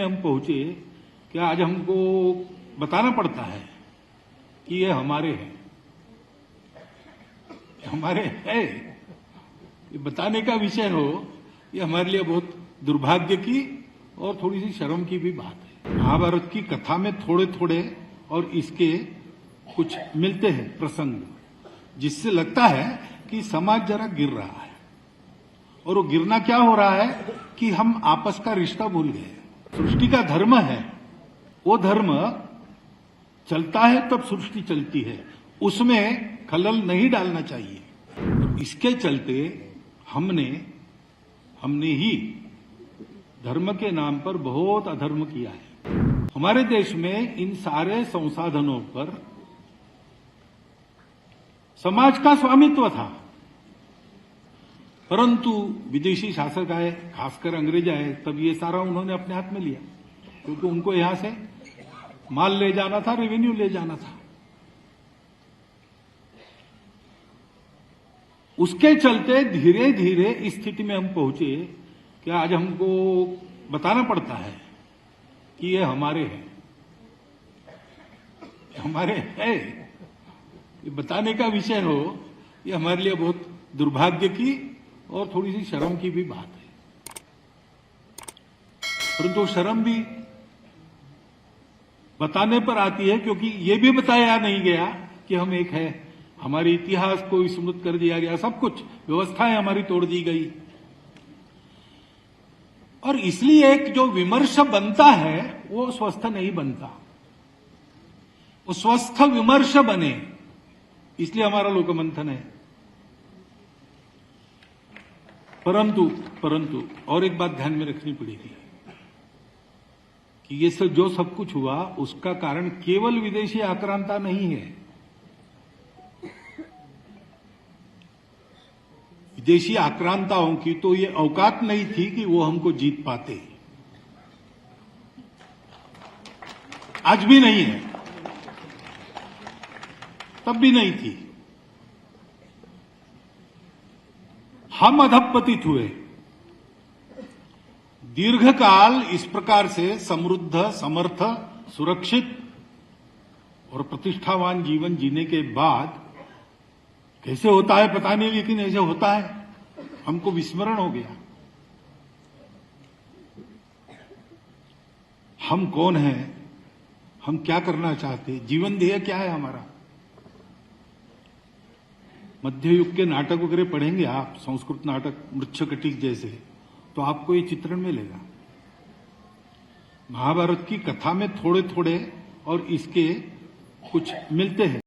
में हम पहुंचे कि आज हमको बताना पड़ता है कि ये हमारे हैं, हमारे है। ये बताने का विषय हो, ये हमारे लिए बहुत दुर्भाग्य की और थोड़ी सी शर्म की भी बात है। महाभारत की कथा में थोड़े थोड़े और इसके कुछ मिलते हैं प्रसंग, जिससे लगता है कि समाज जरा गिर रहा है। और वो गिरना क्या हो रहा है कि हम आपस का रिश्ता भूल गए। सृष्टि का धर्म है, वो धर्म चलता है तब सृष्टि चलती है, उसमें खलल नहीं डालना चाहिए। इसके चलते हमने ही धर्म के नाम पर बहुत अधर्म किया है। हमारे देश में इन सारे संसाधनों पर समाज का स्वामित्व था, परंतु विदेशी शासक आए, खासकर अंग्रेज आए, तब ये सारा उन्होंने अपने हाथ में लिया, क्योंकि उनको यहां से माल ले जाना था, रेवेन्यू ले जाना था। उसके चलते धीरे धीरे इस स्थिति में हम पहुंचे कि आज हमको बताना पड़ता है कि ये हमारे हैं, हमारे है। ये बताने का विषय हो, ये हमारे लिए बहुत दुर्भाग्य की और थोड़ी सी शर्म की भी बात है। परंतु शर्म भी बताने पर आती है, क्योंकि ये भी बताया नहीं गया कि हम एक है। हमारे इतिहास को विस्मृत कर दिया गया, सब कुछ व्यवस्थाएं हमारी तोड़ दी गई। और इसलिए एक जो विमर्श बनता है वो स्वस्थ नहीं बनता, वो स्वस्थ विमर्श बने, इसलिए हमारा लोकमंथन है। परंतु और एक बात ध्यान में रखनी पड़ेगी कि ये जो सब कुछ हुआ उसका कारण केवल विदेशी आक्रांता नहीं है। विदेशी आक्रांताओं की तो ये औकात नहीं थी कि वो हमको जीत पाते, आज भी नहीं है, तब भी नहीं थी। हम अधपतित हुए। दीर्घकाल इस प्रकार से समृद्ध, समर्थ, सुरक्षित और प्रतिष्ठावान जीवन जीने के बाद कैसे होता है पता नहीं, लेकिन ऐसे होता है, हमको विस्मरण हो गया। हम कौन हैं, हम क्या करना चाहते, जीवन ध्येय क्या है हमारा। मध्य युग के नाटक वगैरह पढ़ेंगे आप, संस्कृत नाटक मृच्छकटिक जैसे, तो आपको ये चित्रण मिलेगा। महाभारत की कथा में थोड़े थोड़े और इसके कुछ मिलते हैं।